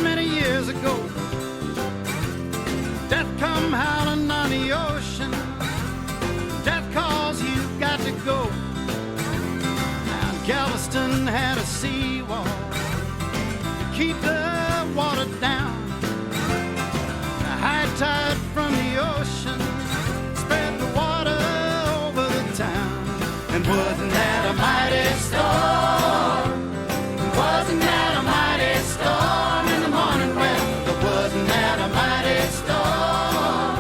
many years ago, death come howling on the ocean. Death calls, you've got to go. Now Galveston had a seawall to keep the water down. The high tide from the ocean spread the water over the town. And wasn't that a mighty storm? Wasn't that a mighty storm in the morning? Well, wasn't that a mighty storm?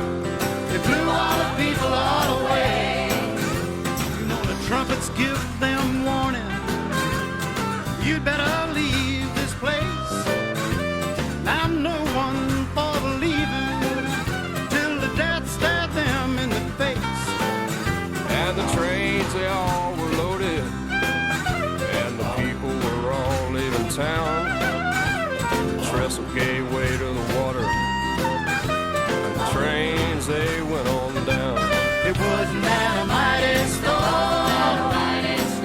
It blew all the people all away. You know the trumpets give them warning. You'd better leave this place. I'm no one for leaving till the death stared them in the face. And the trains, they all were loaded, and the people were all leaving town. The trestle gave way to the water, and the trains, they went on down. It wasn't that a mighty storm.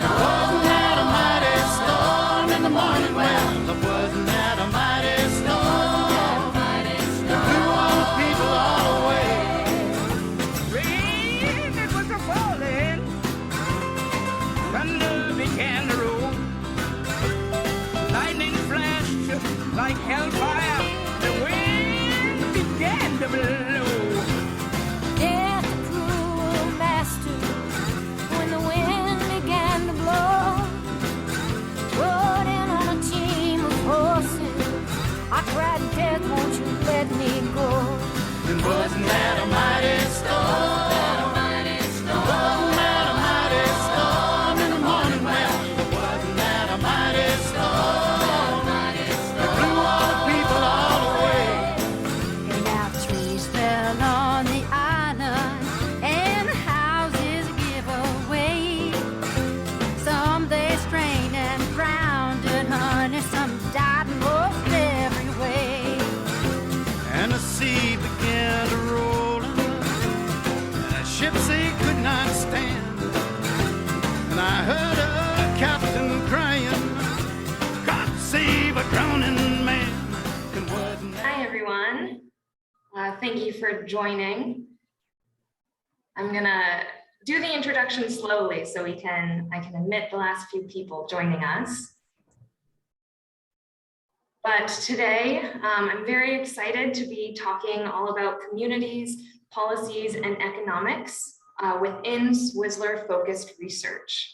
Wasn't that a mighty storm in the morning? Well, wasn't that a mighty storm? It blew all the people all away. Rain, it was a falling, thunder began to roll, lightning flashed like hellfire, the wind began to blow. Death, the cruel master, when the wind began to blow, rode in on a team of horses. I cried, death, won't you let me go? And wasn't that a mighty storm? Wasn't that a mighty storm in the morning? Well, wasn't that a mighty storm? It blew all the people all away. And now the trees fell on the island, and the houses give away. Some they strained and grounded, honey. Some died most every way. And the sea began to roll, and ships they could not stand. And I heard a captain crying, God save a drowning man. And wasn't that Hi, everyone. Thank you for joining. I'm gonna do the introduction slowly so I can admit the last few people joining us. But today, I'm very excited to be talking all about communities, policies, and economics within SWISLR-focused research.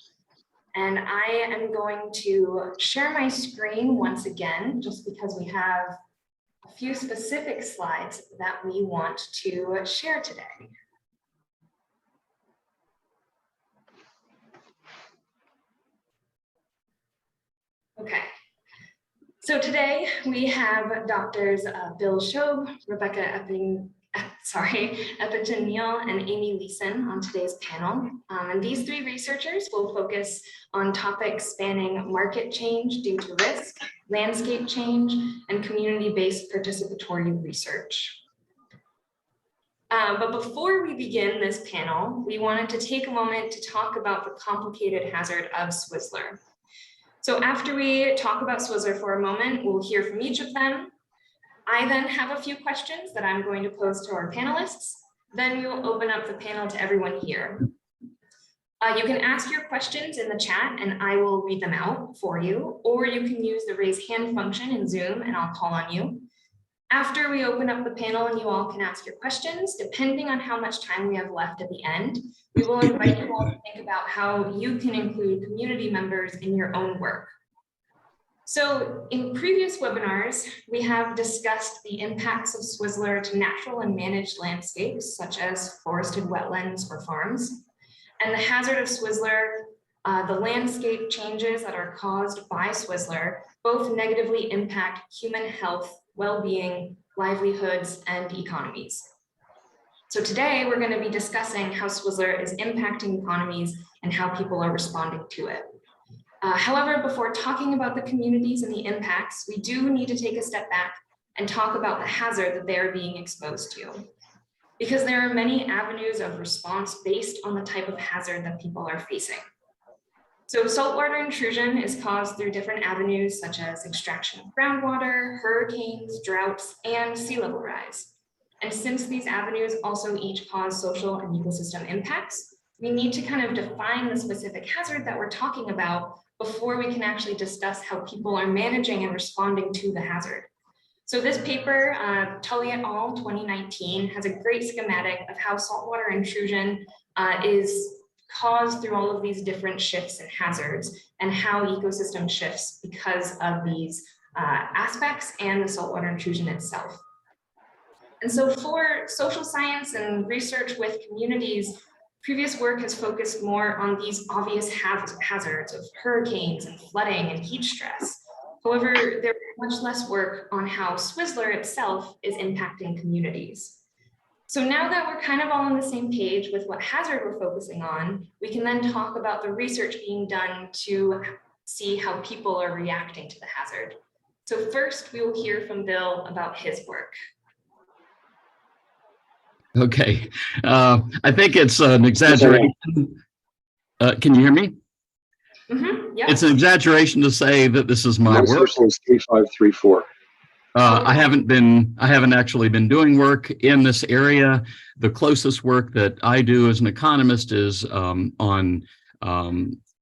And I am going to share my screen once again, just because we have a few specific slides that we want to share today. Okay. So today we have doctors Bill Shobe, Epanchin-Niell, and Amy Lesen on today's panel. And these three researchers will focus on topics spanning market change due to risk, landscape change, and community-based participatory research. But before we begin this panel, we wanted to take a moment to talk about the complicated hazard of SWISLR. So after we talk about SWISLR for a moment, we'll hear from each of them. I then have a few questions that I'm going to pose to our panelists. Then we will open up the panel to everyone here. You can ask your questions in the chat and I will read them out for you, or you can use the raise hand function in Zoom and I'll call on you. After we open up the panel and you all can ask your questions, depending on how much time we have left at the end, we will invite you all to think about how you can include community members in your own work. So in previous webinars, we have discussed the impacts of SWISLR to natural and managed landscapes, such as forested wetlands or farms, and the hazard of SWISLR, the landscape changes that are caused by SWISLR, both negatively impact human health, well-being, livelihoods, and economies. So today we're going to be discussing how SWISLR is impacting economies and how people are responding to it. However, before talking about the communities and the impacts, we do need to take a step back and talk about the hazard that they are being exposed to. Because there are many avenues of response based on the type of hazard that people are facing. So saltwater intrusion is caused through different avenues such as extraction of groundwater, hurricanes, droughts, and sea level rise. And since these avenues also each cause social and ecosystem impacts, we need to kind of define the specific hazard that we're talking about before we can actually discuss how people are managing and responding to the hazard. So this paper, Tully et al. 2019, has a great schematic of how saltwater intrusion is caused through all of these different shifts and hazards, and how ecosystem shifts because of these aspects and the saltwater intrusion itself. And so for social science and research with communities, previous work has focused more on these obvious hazards of hurricanes and flooding and heat stress. However, there is much less work on how SWISLR itself is impacting communities. So now that we're kind of all on the same page with what hazard we're focusing on, we can then talk about the research being done to see how people are reacting to the hazard. So first, we will hear from Bill about his work. Okay, I think it's an exaggeration. Can you hear me? Mm-hmm. Yeah. It's an exaggeration to say that this is my work. Social is 3534. I haven't actually been doing work in this area. The closest work that I do as an economist is on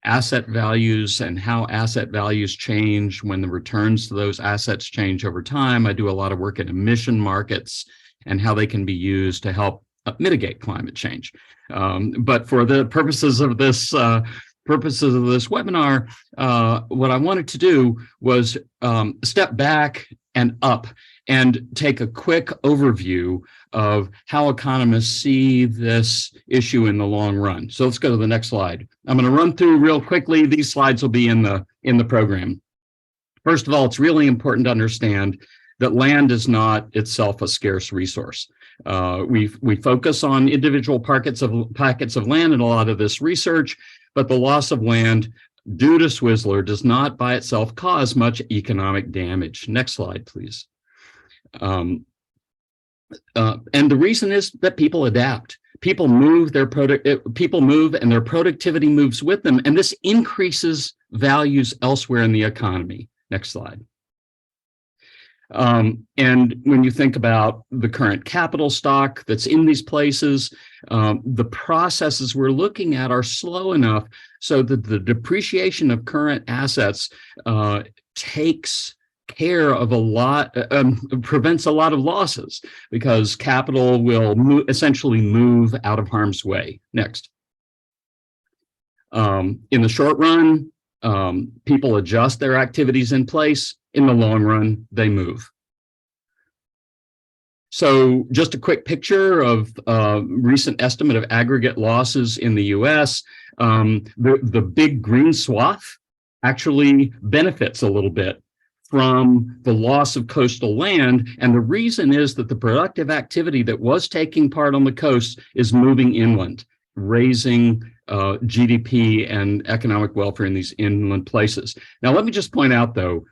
asset values and how asset values change when the returns to those assets change over time. I do a lot of work in emission markets and how they can be used to help mitigate climate change. But for the purposes of this webinar, what I wanted to do was step back and up and take a quick overview of how economists see this issue in the long run. So let's go to the next slide. I'm going to run through real quickly. These slides will be in the program. First of all, it's really important to understand that land is not itself a scarce resource. We focus on individual packets of land in a lot of this research, but the loss of land due to SWISLR does not by itself cause much economic damage. Next slide, please. And the reason is that people adapt. People move, and their productivity moves with them, and this increases values elsewhere in the economy. Next slide. And when you think about the current capital stock that's in these places, the processes we're looking at are slow enough so that the depreciation of current assets takes care of prevents a lot of losses because capital will essentially move out of harm's way. Next. In the short run, people adjust their activities in place. In the long run, they move. So just a quick picture of recent estimate of aggregate losses in the US. The big green swath actually benefits a little bit from the loss of coastal land. And the reason is that the productive activity that was taking part on the coast is moving inland, raising GDP and economic welfare in these inland places. Now, let me just point out, though,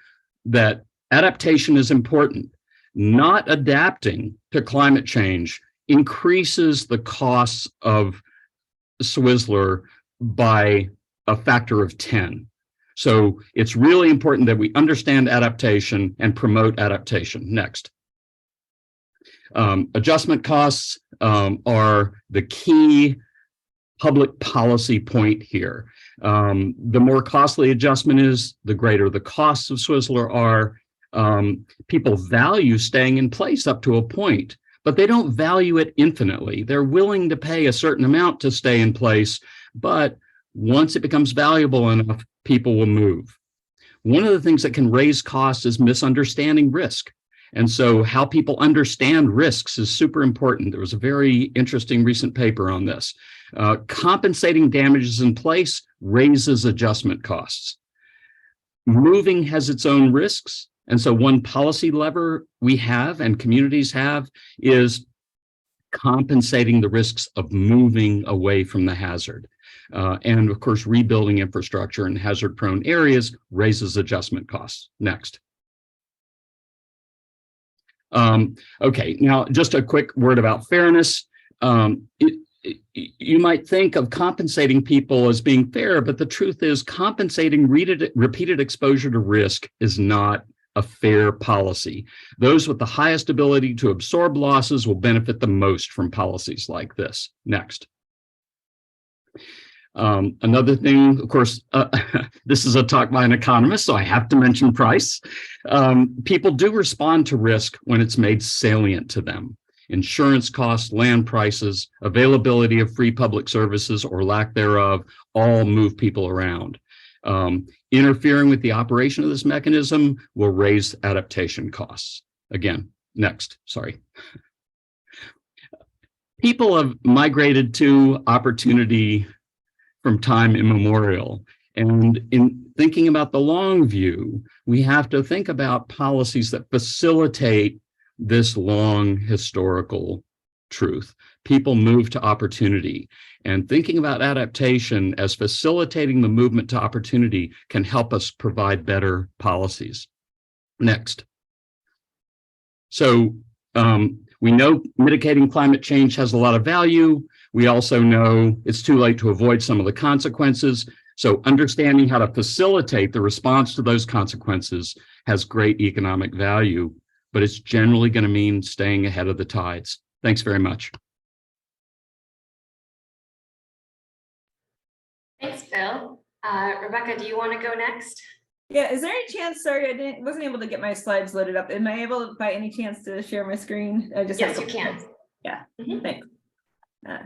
that adaptation is important. Not adapting to climate change increases the costs of SWISLR by a factor of 10. So it's really important that we understand adaptation and promote adaptation. Next. Adjustment costs are the key public policy point here. The more costly adjustment is, the greater the costs of SWISLR are. People value staying in place up to a point, but they don't value it infinitely. They're willing to pay a certain amount to stay in place, but once it becomes valuable enough, people will move. One of the things that can raise costs is misunderstanding risk. And so how people understand risks is super important. There was a very interesting recent paper on this. Compensating damages in place raises adjustment costs. Moving has its own risks. And so one policy lever we have and communities have is compensating the risks of moving away from the hazard. And of course, rebuilding infrastructure in hazard-prone areas raises adjustment costs. Next. Okay, now just a quick word about fairness. you might think of compensating people as being fair, but the truth is compensating repeated exposure to risk is not a fair policy. Those with the highest ability to absorb losses will benefit the most from policies like this. Next. Another thing, of course, this is a talk by an economist, so I have to mention price. People do respond to risk when it's made salient to them. Insurance costs, land prices, availability of free public services or lack thereof all move people around. Interfering with the operation of this mechanism will raise adaptation costs. Again, next, sorry. People have migrated to opportunity from time immemorial. And in thinking about the long view, we have to think about policies that facilitate this long historical truth. People move to opportunity, and thinking about adaptation as facilitating the movement to opportunity can help us provide better policies. Next. So we know mitigating climate change has a lot of value. We also know it's too late to avoid some of the consequences. So understanding how to facilitate the response to those consequences has great economic value, but it's generally going to mean staying ahead of the tides. Thanks very much. Thanks, Bill. Rebecca, do you want to go next? Yeah, is there any chance, sorry, wasn't able to get my slides loaded up. Am I able by any chance to share my screen? I just Yes, you can. Yeah, thanks. Let's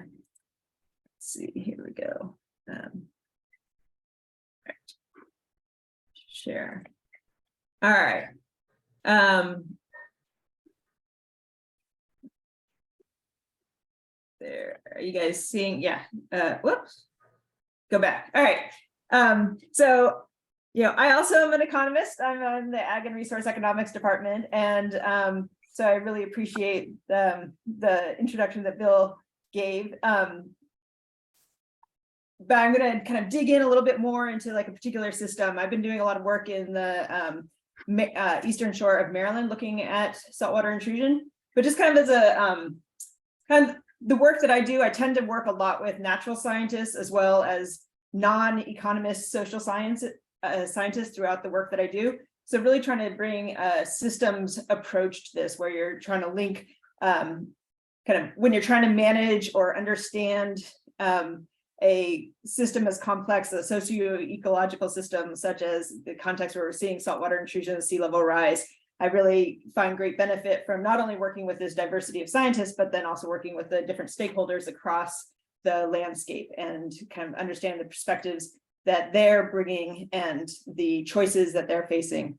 see, here we go. Right. Share. All right. There, are you guys seeing? Yeah. Whoops. Go back. All right. So, I also am an economist. I'm on the Ag and Resource Economics department, and so I really appreciate the introduction that Bill gave. But I'm going to kind of dig in a little bit more into like a particular system. I've been doing a lot of work in the eastern shore of Maryland, looking at saltwater intrusion. But just kind of as a kind of the work that I do, I tend to work a lot with natural scientists as well as non-economist social science scientists throughout the work that I do. So really trying to bring a systems approach to this, where you're trying to link kind of when you're trying to manage or understand a system as complex, a socio-ecological system, such as the context where we're seeing saltwater intrusion, sea level rise. I really find great benefit from not only working with this diversity of scientists, but then also working with the different stakeholders across the landscape and kind of understand the perspectives that they're bringing and the choices that they're facing.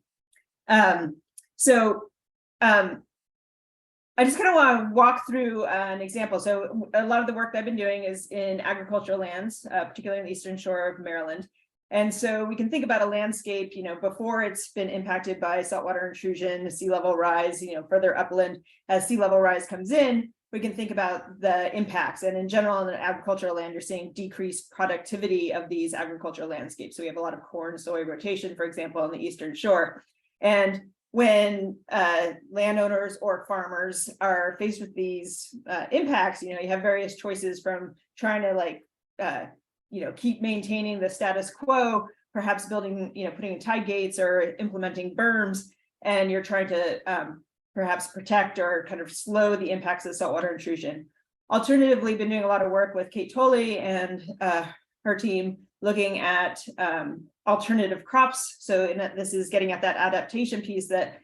I just kind of want to walk through an example. So a lot of the work that I've been doing is in agricultural lands, particularly in the eastern shore of Maryland. And so we can think about a landscape, before it's been impacted by saltwater intrusion, sea level rise, further upland. As sea level rise comes in, we can think about the impacts. And in general, in an agricultural land, you're seeing decreased productivity of these agricultural landscapes. So we have a lot of corn, soy rotation, for example, on the eastern shore. And when landowners or farmers are faced with these impacts, you have various choices from trying to keep maintaining the status quo, perhaps building, putting in tide gates or implementing berms, and you're trying to perhaps protect or kind of slow the impacts of saltwater intrusion. Alternatively, been doing a lot of work with Kate Tolley and her team looking at alternative crops. So this is getting at that adaptation piece that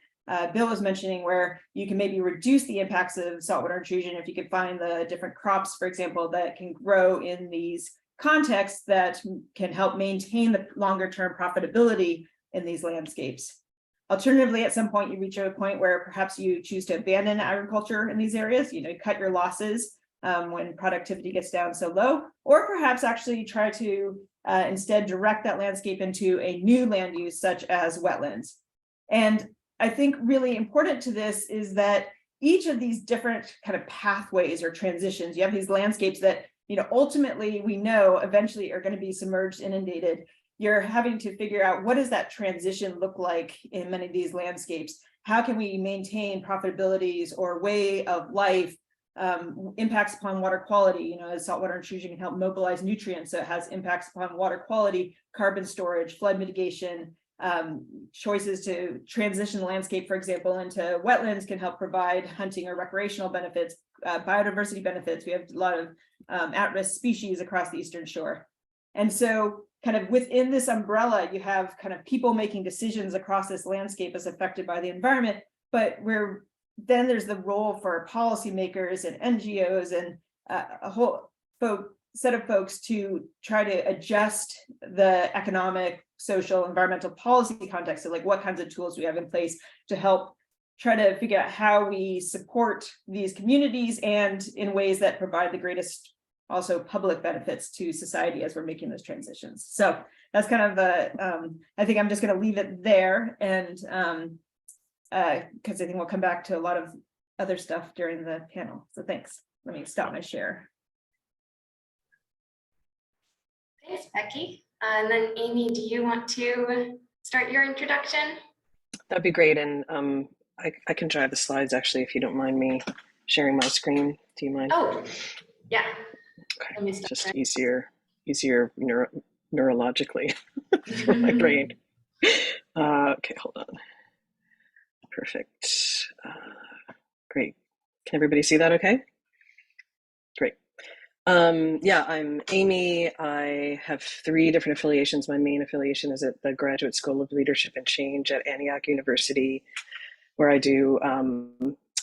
Bill was mentioning, where you can maybe reduce the impacts of saltwater intrusion if you could find the different crops, for example, that can grow in these contexts that can help maintain the longer term profitability in these landscapes. Alternatively, at some point you reach a point where perhaps you choose to abandon agriculture in these areas, cut your losses when productivity gets down so low, or perhaps actually try to instead direct that landscape into a new land use, such as wetlands. And I think really important to this is that each of these different kind of pathways or transitions, you have these landscapes that ultimately we know eventually are going to be submerged, inundated. You're having to figure out, what does that transition look like in many of these landscapes? How can we maintain profitabilities or way of life impacts upon water quality. You know, as saltwater intrusion can help mobilize nutrients, so it has impacts upon water quality, carbon storage, flood mitigation. Choices to transition the landscape, for example, into wetlands can help provide hunting or recreational benefits, biodiversity benefits. We have a lot of at-risk species across the Eastern Shore. And so kind of within this umbrella, you have kind of people making decisions across this landscape as affected by the environment, but then there's the role for policymakers and NGOs and a whole set of folks to try to adjust the economic, social, environmental policy context. So like what kinds of tools we have in place to help try to figure out how we support these communities and in ways that provide the greatest also public benefits to society as we're making those transitions. So that's kind of I think I'm just going to leave it there, and because I think we'll come back to a lot of other stuff during the panel. So thanks. Let me stop my share. Thanks, Becky. And then Amy, do you want to start your introduction? That'd be great. And I can drive the slides actually, if you don't mind me sharing my screen. Do you mind? Oh, yeah. Okay. Let me start Just there. easier neurologically for my brain. Okay, hold on. Perfect. Great. Can everybody see that okay? Great. Yeah, I'm Amy. I have 3 different affiliations. My main affiliation is at the Graduate School of Leadership and Change at Antioch University, where I do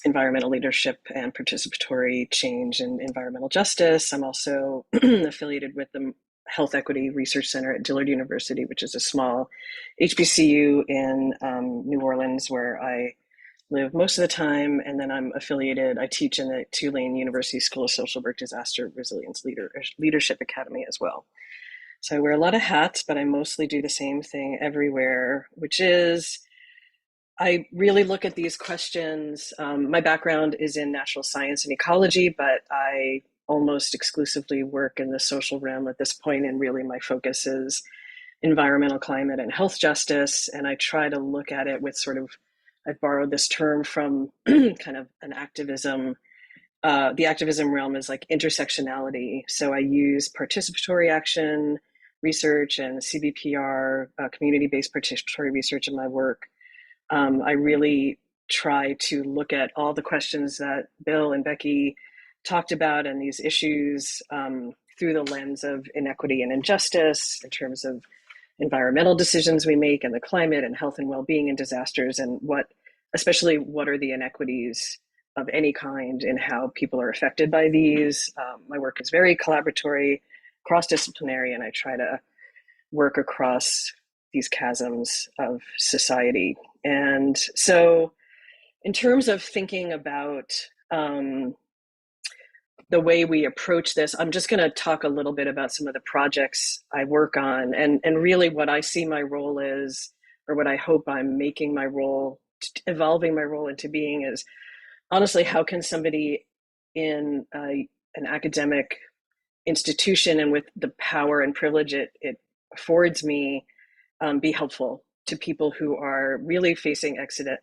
environmental leadership and participatory change and environmental justice. I'm also affiliated with the Health Equity Research Center at Dillard University, which is a small HBCU in New Orleans, where I live most of the time. And then I'm affiliated, I teach in the Tulane University School of Social Work Disaster Resilience Leadership Academy as well. So I wear a lot of hats, but I mostly do the same thing everywhere, which is I really look at these questions. My background is in natural science and ecology, but I almost exclusively work in the social realm at this point, and really my focus is environmental, climate, and health justice. And I try to look at it with sort of, I've borrowed this term from kind of an activism. The activism realm is like intersectionality. So I use participatory action research and CBPR, community-based participatory research in my work. I really try to look at all the questions that Bill and Becky talked about and these issues through the lens of inequity and injustice in terms of environmental decisions we make and the climate and health and well-being and disasters, and especially what are the inequities of any kind and how people are affected by these. My work is very collaboratory, cross-disciplinary, and I try to work across these chasms of society. And so in terms of thinking about the way we approach this, I'm just going to talk a little bit about some of the projects I work on, and really what I see my role is, or what I hope I'm making my role, evolving my role into being, is honestly, how can somebody in an academic institution and with the power and privilege it affords me be helpful to people who are really facing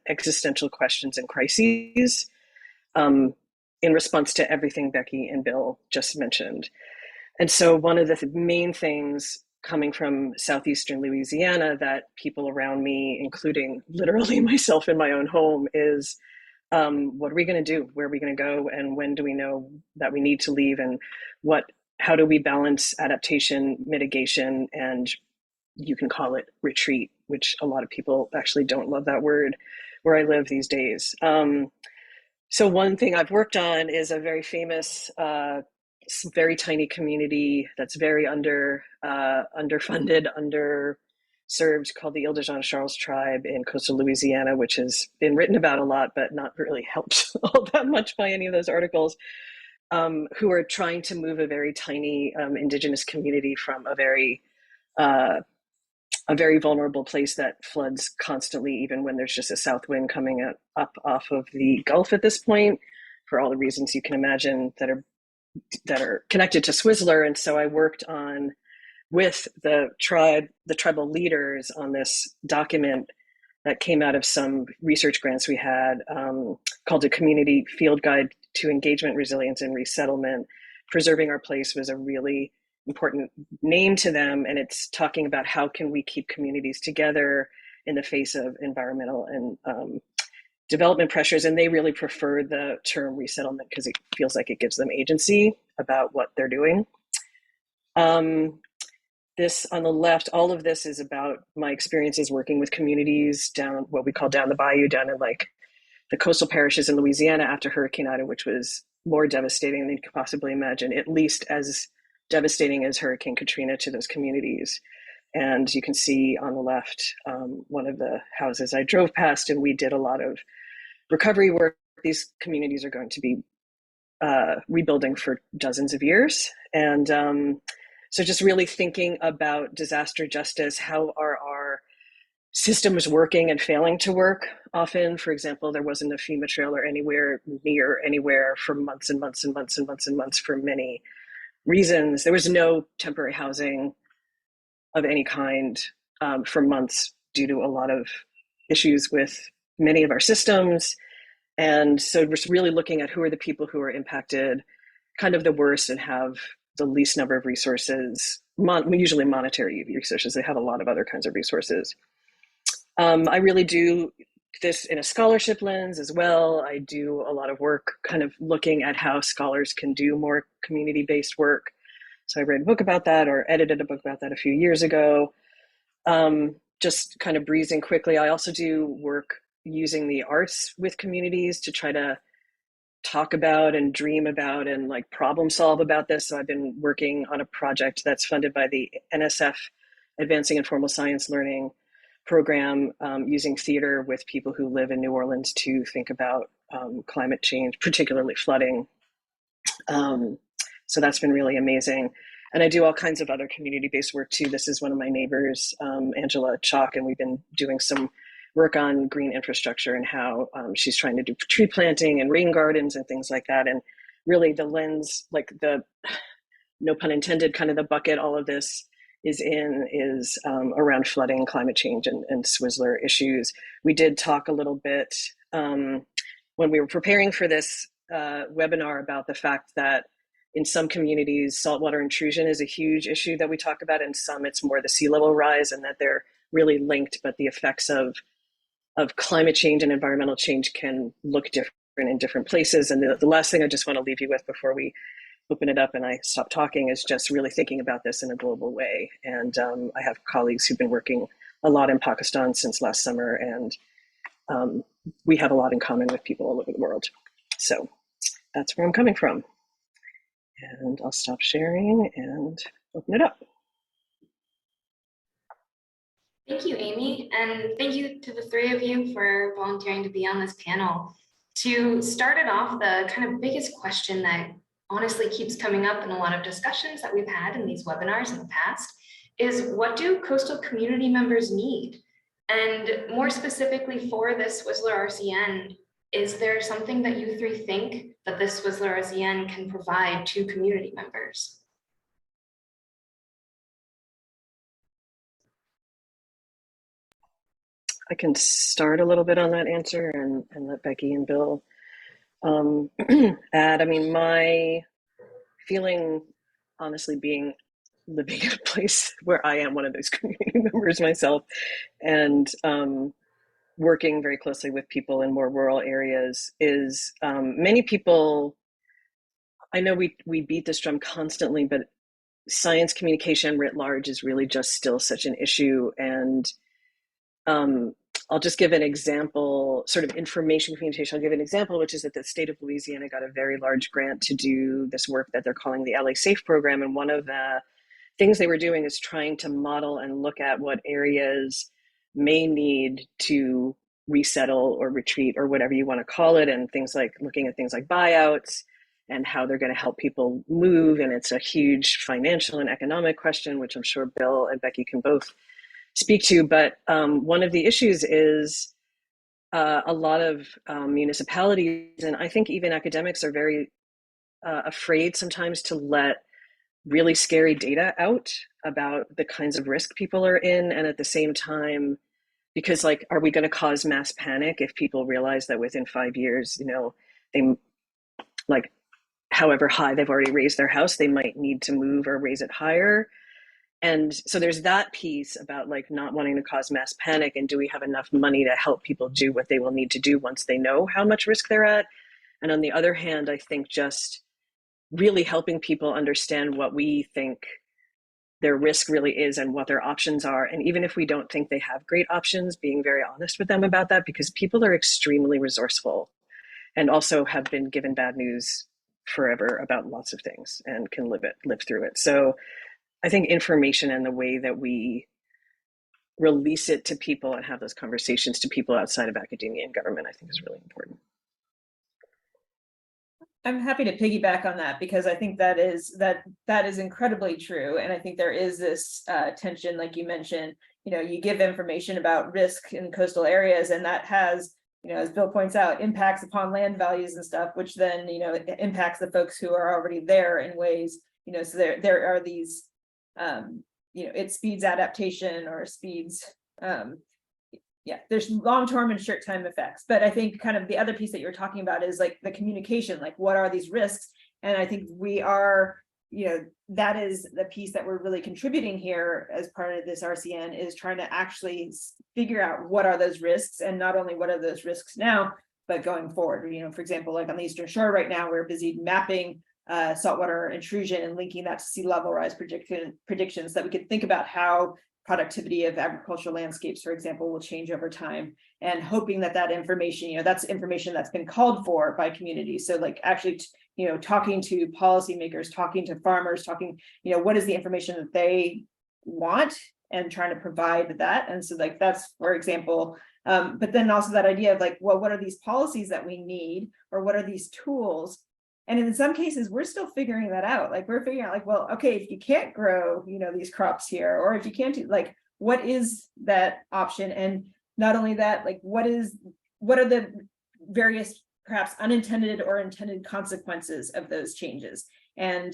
existential questions and crises in response to everything Becky and Bill just mentioned. And so one of the main things coming from southeastern Louisiana that people around me, including literally myself in my own home, is what are we going to do? Where are we going to go? And when do we know that we need to leave? And how do we balance adaptation, mitigation, and you can call it retreat, which a lot of people actually don't love that word where I live these days. So one thing I've worked on is a very famous, very tiny community that's very underfunded, underserved, called the Ile-de-Jean-Charles tribe in coastal Louisiana, which has been written about a lot, but not really helped all that much by any of those articles, who are trying to move a very tiny indigenous community from a very vulnerable place that floods constantly, even when there's just a south wind coming up off of the Gulf at this point, for all the reasons you can imagine that are connected to SWISLR. And so I worked on with the tribal leaders on this document that came out of some research grants we had, called a Community Field Guide to Engagement, Resilience, and Resettlement. Preserving Our Place was a really important name to them, and it's talking about how can we keep communities together in the face of environmental and development pressures. And they really prefer the term resettlement because it feels like it gives them agency about what they're doing. This on the left, all of this is about my experiences working with communities down what we call down the bayou, down in like the coastal parishes in Louisiana after Hurricane Ida, which was more devastating than you could possibly imagine, at least as devastating as Hurricane Katrina to those communities. And you can see on the left, one of the houses I drove past, and we did a lot of recovery work. These communities are going to be rebuilding for dozens of years. And so just really thinking about disaster justice, how are our systems working and failing to work? Often, for example, there wasn't a FEMA trailer anywhere near anywhere for months and months and months and months and months for many reasons. There was no temporary housing of any kind for months due to a lot of issues with many of our systems. And so we're really looking at who are the people who are impacted kind of the worst and have the least number of resources, usually monetary resources. They have a lot of other kinds of resources. I really do this in a scholarship lens as well. I do a lot of work kind of looking at how scholars can do more community-based work. So I read a book about that, or edited a book about that a few years ago. Just kind of breezing quickly, I also do work using the arts with communities to try to talk about and dream about and like problem solve about this. So I've been working on a project that's funded by the NSF Advancing Informal Science Learning program, using theater with people who live in New Orleans to think about climate change, particularly flooding. So that's been really amazing. And I do all kinds of other community-based work too. This is one of my neighbors, Angela Chalk, and we've been doing some work on green infrastructure and how she's trying to do tree planting and rain gardens and things like that. And really the lens, like the, no pun intended, kind of the bucket all of this is in is around flooding, climate change, and SWISLR issues. We did talk a little bit when we were preparing for this webinar about the fact that in some communities, saltwater intrusion is a huge issue that we talk about. In some, it's more the sea level rise, and that they're really linked, but the effects of climate change and environmental change can look different in different places. And the last thing I just want to leave you with before we open it up and I stop talking is just really thinking about this in a global way. And I have colleagues who've been working a lot in Pakistan since last summer, and we have a lot in common with people all over the world. So that's where I'm coming from. And I'll stop sharing and open it up. Thank you, Amy, and thank you to the three of you for volunteering to be on this panel. To start it off, the kind of biggest question that honestly keeps coming up in a lot of discussions that we've had in these webinars in the past is, what do coastal community members need? And more specifically for this SWISLR RCN, is there something that you three think that this SWISLR RCN can provide to community members? I can start a little bit on that answer and let Becky and Bill add. I mean, my feeling, honestly, living in a place where I am one of those community members myself, and working very closely with people in more rural areas, is many people, I know we beat this drum constantly, but science communication writ large is really just still such an issue. And I'll just give an example, sort of information communication. I'll give an example, which is that the state of Louisiana got a very large grant to do this work that they're calling the LA Safe program. And one of the things they were doing is trying to model and look at what areas may need to resettle or retreat or whatever you want to call it. And things like looking at things like buyouts and how they're going to help people move. And it's a huge financial and economic question, which I'm sure Bill and Becky can both speak to. But one of the issues is a lot of municipalities, and I think even academics, are very afraid sometimes to let really scary data out about the kinds of risk people are in. And at the same time, because like, are we going to cause mass panic if people realize that within 5 years, they like, however high they've already raised their house, they might need to move or raise it higher. And so there's that piece about like not wanting to cause mass panic, and do we have enough money to help people do what they will need to do once they know how much risk they're at? And on the other hand, I think just really helping people understand what we think their risk really is and what their options are. And even if we don't think they have great options, being very honest with them about that, because people are extremely resourceful and also have been given bad news forever about lots of things and can live through it. So I think information and the way that we release it to people and have those conversations to people outside of academia and government, I think is really important. I'm happy to piggyback on that, because I think that is incredibly true. And I think there is this tension, like you mentioned, you give information about risk in coastal areas, and that has, as Bill points out, impacts upon land values and stuff, which then, it impacts the folks who are already there in ways, so there are these, it speeds adaptation or speeds, there's long-term and short-term effects. But I think kind of the other piece that you're talking about is like the communication, like what are these risks? And I think we are, that is the piece that we're really contributing here as part of this RCN, is trying to actually figure out what are those risks, and not only what are those risks now, but going forward. For example, like on the Eastern Shore right now, we're busy mapping saltwater intrusion and linking that to sea level rise predictions, that we could think about how productivity of agricultural landscapes, for example, will change over time, and hoping that information, that's information that's been called for by communities. So like actually, talking to policymakers, talking to farmers, talking, what is the information that they want, and trying to provide that. And so like, that's, for example, but then also that idea of like, well, what are these policies that we need, or what are these tools? And in some cases, we're still figuring that out. Like we're figuring out like, well, okay, if you can't grow, these crops here, or if you can't do, like, what is that option? And not only that, like, what are the various perhaps unintended or intended consequences of those changes? And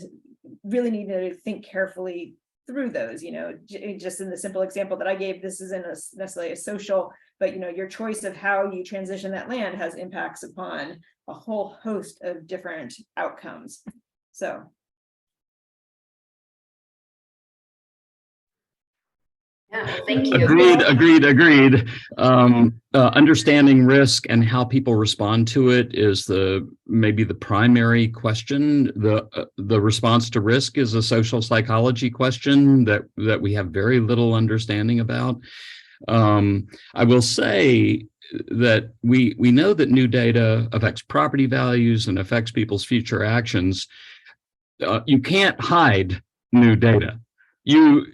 really need to think carefully through those, just in the simple example that I gave, this isn't necessarily a social, but your choice of how you transition that land has impacts upon a whole host of different outcomes. So. Yeah, well, thank you. Agreed. Understanding risk and how people respond to it is maybe the primary question. The response to risk is a social psychology question that we have very little understanding about. I will say that we know that new data affects property values and affects people's future actions. You can't hide new data. You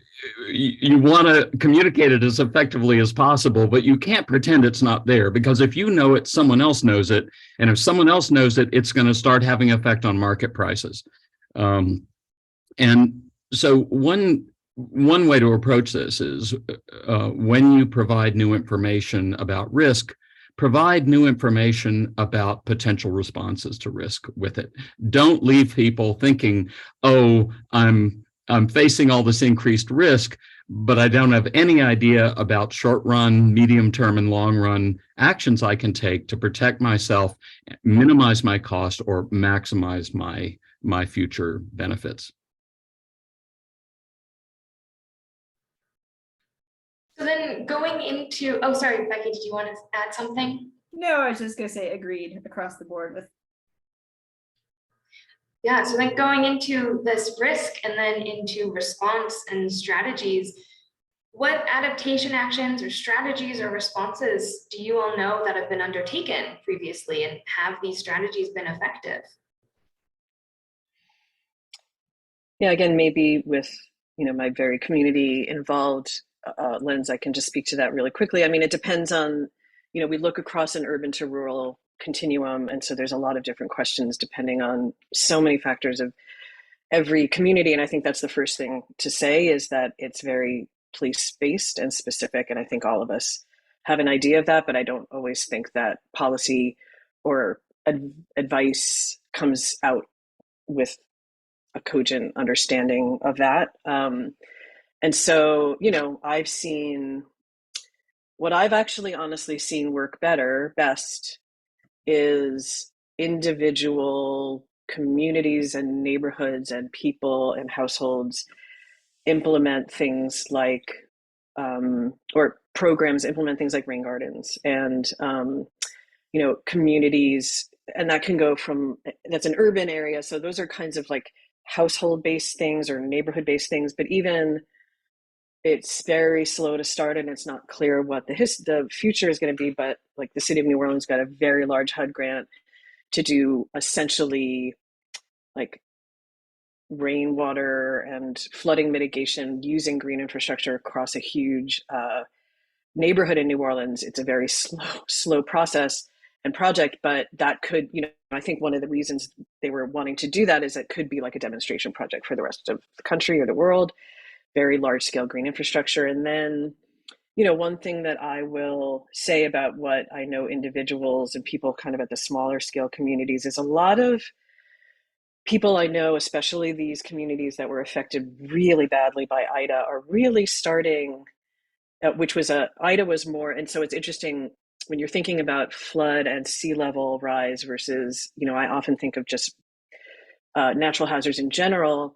want to communicate it as effectively as possible, but you can't pretend it's not there, because if you know it, someone else knows it. And if someone else knows it, it's going to start having effect on market prices. And so one way to approach this is when you provide new information about risk, provide new information about potential responses to risk with it. Don't leave people thinking, oh, I'm facing all this increased risk, but I don't have any idea about short run, medium term, and long run actions I can take to protect myself, minimize my cost, or maximize my future benefits. So then going into, oh, sorry, Becky, did you want to add something? No, I was just going to say agreed across the board with. Yeah, so then going into this risk and then into response and strategies, what adaptation actions or strategies or responses do you all know that have been undertaken previously, and have these strategies been effective? Yeah, again, maybe with my very community involved lens, I can just speak to that really quickly. I mean, it depends on, we look across an urban to rural continuum, and so there's a lot of different questions depending on so many factors of every community. And I think that's the first thing to say, is that it's very place-based and specific, and I think all of us have an idea of that, but I don't always think that policy or advice comes out with a cogent understanding of that. And so, I've seen What I've actually honestly seen work best is individual communities and neighborhoods and people and households implement things like, or programs implement things like rain gardens and, communities. And that can go from, that's an urban area. So those are kinds of like household based things or neighborhood based things, but even it's very slow to start and it's not clear what the future is going to be. But like the city of New Orleans got a very large HUD grant to do essentially like rainwater and flooding mitigation using green infrastructure across a huge neighborhood in New Orleans. It's a very slow process and project, but that could, I think one of the reasons they were wanting to do that is it could be like a demonstration project for the rest of the country or the world, very large scale green infrastructure. And then, one thing that I will say about what I know individuals and people kind of at the smaller scale communities is a lot of people I know, especially these communities that were affected really badly by Ida, are really starting, Ida was more, and so it's interesting when you're thinking about flood and sea level rise versus, I often think of just natural hazards in general.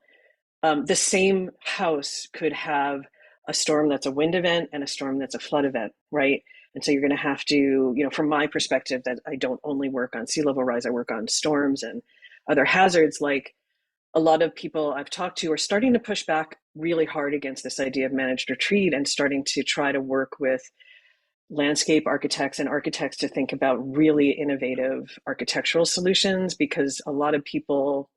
The same house could have a storm that's a wind event and a storm that's a flood event, right? And so you're going to have to, from my perspective, that I don't only work on sea level rise, I work on storms and other hazards. Like a lot of people I've talked to are starting to push back really hard against this idea of managed retreat and starting to try to work with landscape architects and architects to think about really innovative architectural solutions, because a lot of people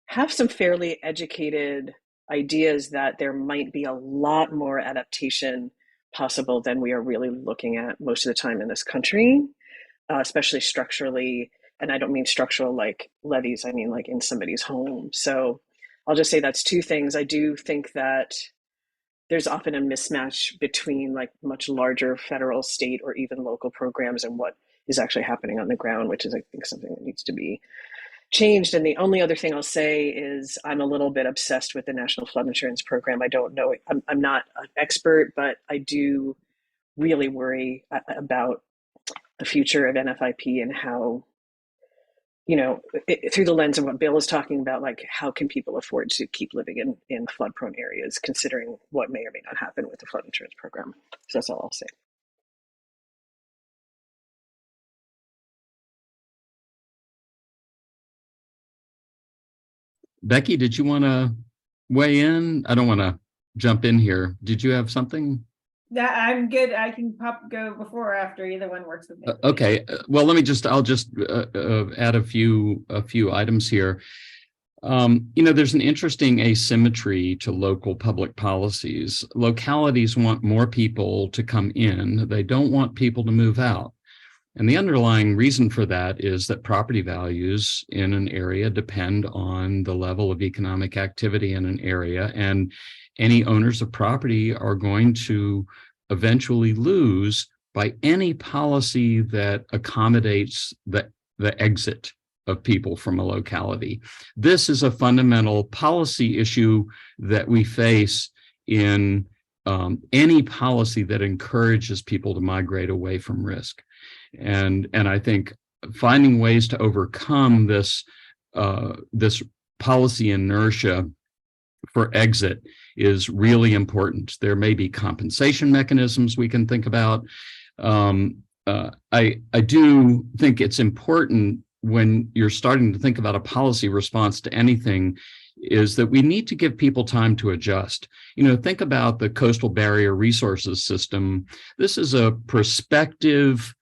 have some fairly educated ideas that there might be a lot more adaptation possible than we are really looking at most of the time in this country, especially structurally. And I don't mean structural like levees, I mean like in somebody's home. So I'll just say that's two things. I do think that there's often a mismatch between like much larger federal, state, or even local programs and what is actually happening on the ground, which is, I think, something that needs to be changed. And the only other thing I'll say is I'm a little bit obsessed with the National Flood Insurance Program. I don't know, I'm not an expert, but I do really worry about the future of NFIP and how, through the lens of what Bill is talking about, like how can people afford to keep living in flood prone areas, considering what may or may not happen with the flood insurance program. So that's all I'll say. Becky, did you want to weigh in? I don't want to jump in here. Did you have something? Yeah, I'm good. I can go before or after, either one works with me. Okay. Well, I'll just add a few items here. There's an interesting asymmetry to local public policies. Localities want more people to come in. They don't want people to move out. And the underlying reason for that is that property values in an area depend on the level of economic activity in an area, and any owners of property are going to eventually lose by any policy that accommodates the exit of people from a locality. This is a fundamental policy issue that we face in any policy that encourages people to migrate away from risk. And I think finding ways to overcome this policy inertia for exit is really important. There may be compensation mechanisms we can think about. I do think it's important when you're starting to think about a policy response to anything is that we need to give people time to adjust. Think about the Coastal Barrier Resources System. This is a prospective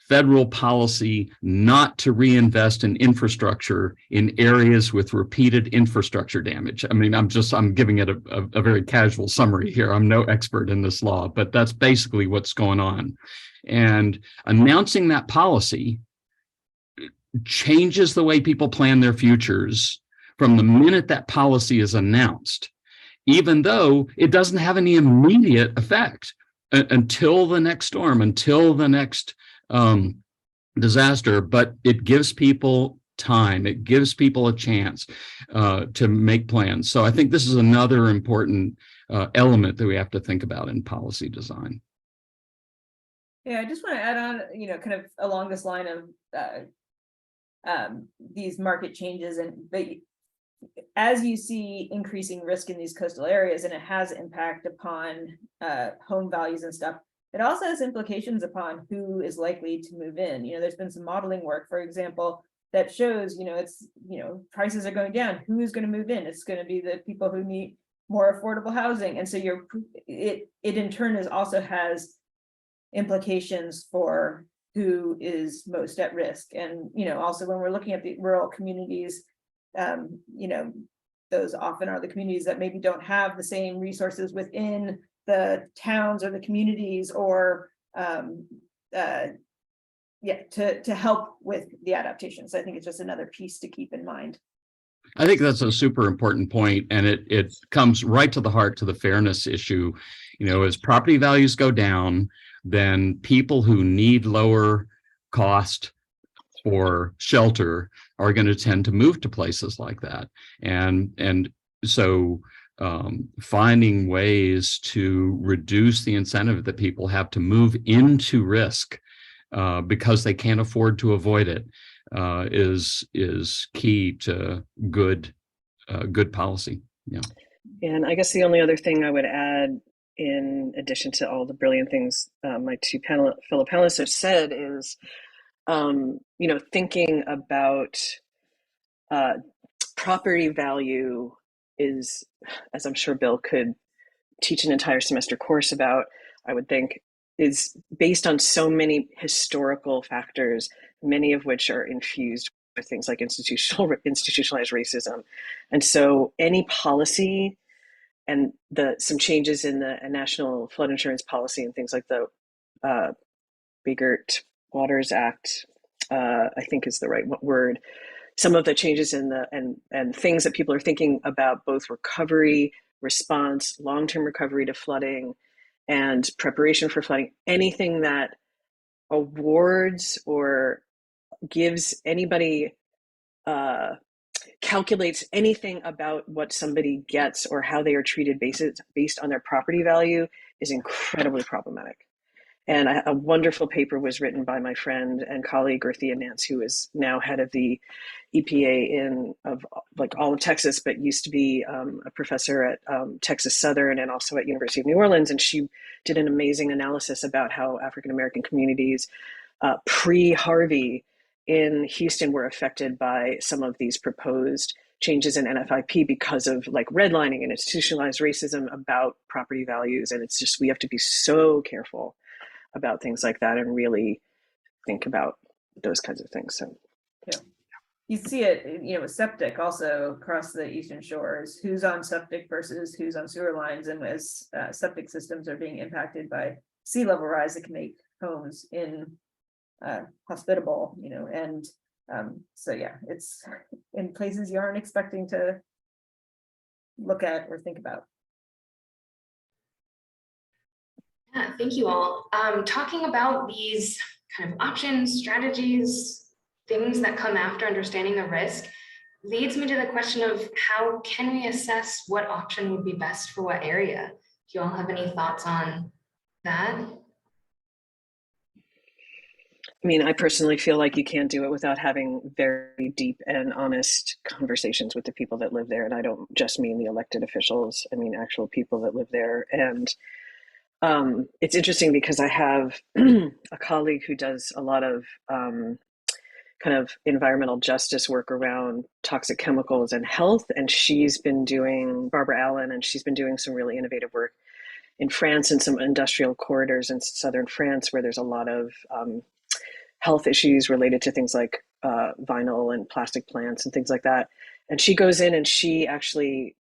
federal policy not to reinvest in infrastructure in areas with repeated infrastructure damage. I mean, I'm giving it a very casual summary here. I'm no expert in this law, but that's basically what's going on. And announcing that policy changes the way people plan their futures from the minute that policy is announced, even though it doesn't have any immediate effect until the next storm, until the next disaster, but it gives people time. It gives people a chance to make plans. So I think this is another important element that we have to think about in policy design. Yeah, I just want to add on, kind of along this line of these market changes, but as you see increasing risk in these coastal areas, and it has impact upon home values and stuff, it also has implications upon who is likely to move in. There's been some modeling work, for example, that shows, it's, prices are going down. Who is going to move in? It's going to be the people who need more affordable housing. And so it in turn also has implications for who is most at risk. And, also when we're looking at the rural communities, those often are the communities that maybe don't have the same resources within the towns or the communities, or to help with the adaptations. I think it's just another piece to keep in mind. I think that's a super important point, and it comes right to the heart to the fairness issue. As property values go down, then people who need lower cost for shelter are going to tend to move to places like that. And so finding ways to reduce the incentive that people have to move into risk because they can't afford to avoid it is key to good policy. Yeah. And I guess the only other thing I would add, in addition to all the brilliant things my two fellow panelists have said, is thinking about property value is, as I'm sure Bill could teach an entire semester course about, I would think, is based on so many historical factors, many of which are infused with things like institutionalized racism. And so any policy and some changes in the national flood insurance policy and things like the Biggert Waters Act, I think is the right word. Some of the changes in and things that people are thinking about, both recovery, response, long-term recovery to flooding, and preparation for flooding, anything that awards or gives anybody, calculates anything about what somebody gets or how they are treated based on their property value is incredibly problematic. And a wonderful paper was written by my friend and colleague Earthia Nance, who is now head of the EPA of all of Texas, but used to be a professor at Texas Southern and also at University of New Orleans. And she did an amazing analysis about how African-American communities pre-Harvey in Houston were affected by some of these proposed changes in NFIP because of redlining and institutionalized racism about property values. And it's just, we have to be so careful about things like that and really think about those kinds of things. So yeah, you see it, with septic also across the Eastern Shores, who's on septic versus who's on sewer lines. And as septic systems are being impacted by sea level rise, it can make homes hospitable, and so yeah, it's in places you aren't expecting to look at or think about. Yeah, thank you all. Talking about these kind of options, strategies, things that come after understanding the risk leads me to the question of how can we assess what option would be best for what area? Do you all have any thoughts on that? I mean, I personally feel like you can't do it without having very deep and honest conversations with the people that live there. And I don't just mean the elected officials, I mean actual people that live there. And it's interesting because I have a colleague who does a lot of kind of environmental justice work around toxic chemicals and health. And she's been doing, Barbara Allen, and she's been doing some really innovative work in France and some industrial corridors in southern France where there's a lot of health issues related to things like vinyl and plastic plants and things like that. And she goes in and she actually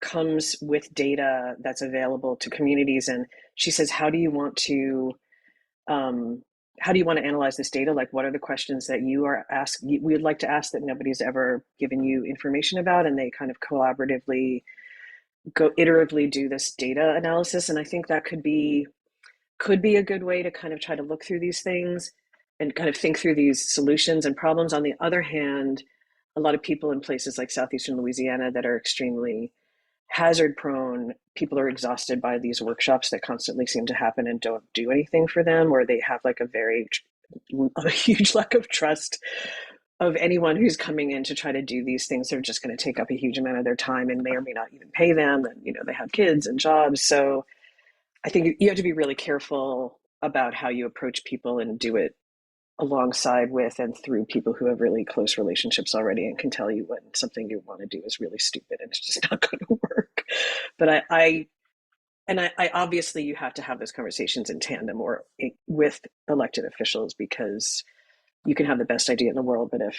comes with data that's available to communities. And she says, how do you want to analyze this data? Like, what are the questions that you are asked? We would like to ask that nobody's ever given you information about, and they kind of collaboratively iteratively do this data analysis. And I think that could be a good way to kind of try to look through these things and kind of think through these solutions and problems. On the other hand, a lot of people in places like southeastern Louisiana that are extremely hazard prone, people are exhausted by these workshops that constantly seem to happen and don't do anything for them, or they have like a huge lack of trust of anyone who's coming in to try to do these things. They're just going to take up a huge amount of their time and may or may not even pay them. And, they have kids and jobs. So I think you have to be really careful about how you approach people and do it alongside with and through people who have really close relationships already and can tell you when something you want to do is really stupid and it's just not going to work. But I obviously you have to have those conversations in tandem or with elected officials, because you can have the best idea in the world, but if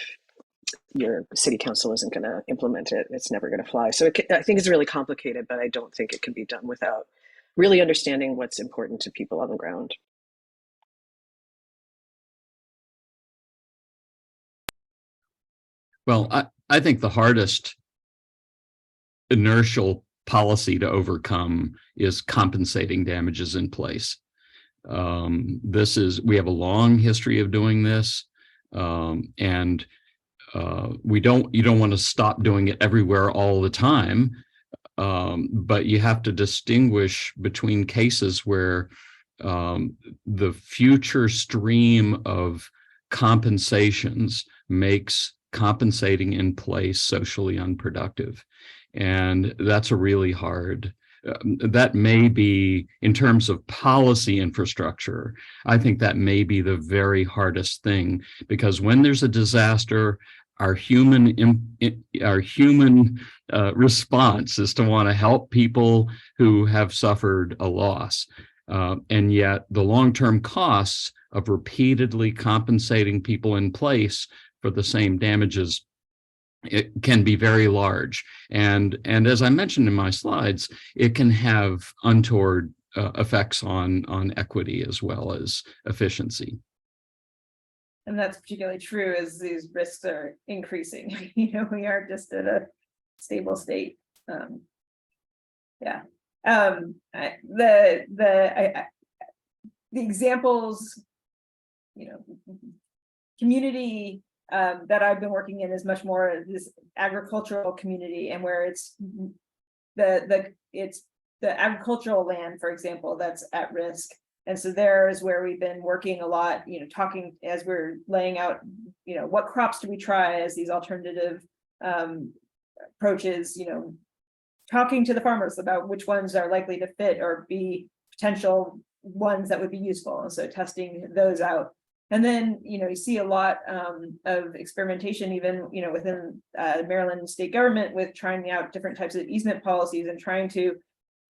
your city council isn't going to implement it, it's never going to fly. So I think it's really complicated, but I don't think it can be done without really understanding what's important to people on the ground. Well, I think the hardest inertial policy to overcome is compensating damages in place. We have a long history of doing this, and you don't want to stop doing it everywhere all the time, but you have to distinguish between cases where the future stream of compensations makes compensating in place socially unproductive. And that's a really hard, that may be, in terms of policy infrastructure, I think that may be the very hardest thing, because when there's a disaster, our human response is to want to help people who have suffered a loss. And yet the long-term costs of repeatedly compensating people in place for the same damages, it can be very large. And as I mentioned in my slides, it can have untoward effects on equity as well as efficiency. And that's particularly true as these risks are increasing. We are just at a stable state. The examples, community that I've been working in is much more this agricultural community, and where it's the agricultural land, for example, that's at risk. And so there is where we've been working a lot, talking as we're laying out, what crops do we try as these alternative approaches, talking to the farmers about which ones are likely to fit or be potential ones that would be useful. And so testing those out. And then, you see a lot of experimentation, even, within Maryland state government, with trying out different types of easement policies and trying to,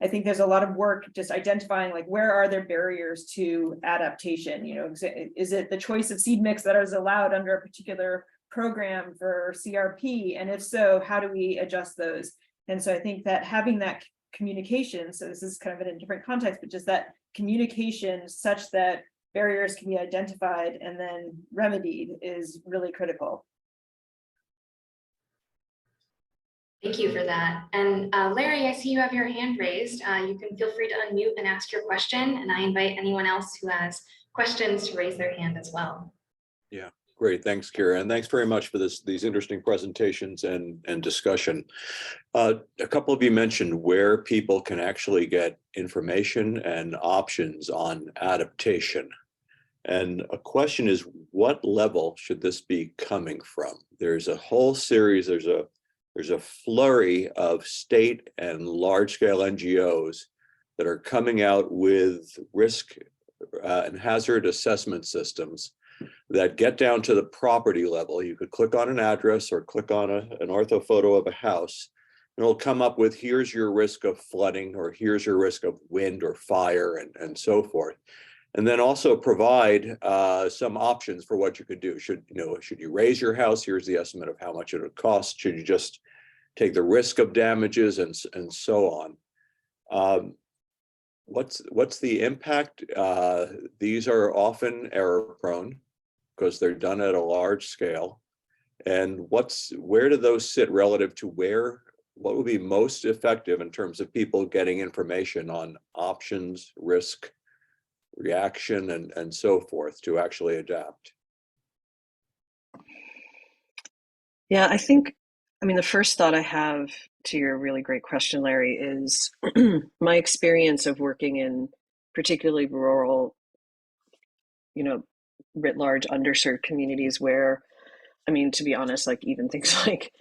I think there's a lot of work just identifying, like, where are there barriers to adaptation? Is it the choice of seed mix that is allowed under a particular program for CRP? And if so, how do we adjust those? And so I think that having that communication, so this is kind of in a different context, but just that communication such that barriers can be identified and then remedied is really critical. Thank you for that. And Larry, I see you have your hand raised. You can feel free to unmute and ask your question. And I invite anyone else who has questions to raise their hand as well. Yeah, great. Thanks, Kira. And thanks very much for these interesting presentations and discussion. A couple of you mentioned where people can actually get information and options on adaptation. And a question is, what level should this be coming from? There's a whole series, there's a flurry of state and large-scale NGOs that are coming out with risk and hazard assessment systems that get down to the property level. You could click on an address or click on an orthophoto of a house, and it'll come up with, here's your risk of flooding, or here's your risk of wind or fire, and so forth. And then also provide some options for what you could do. Should you raise your house? Here's the estimate of how much it would cost. Should you just take the risk of damages and so on? What's the impact? These are often error prone because they're done at a large scale. And where do those sit relative to what would be most effective in terms of people getting information on options, risk, reaction, and so forth to actually adapt? Yeah, the first thought I have to your really great question, Larry, is my experience of working in particularly rural, writ large underserved communities where, I mean, to be honest, like even things like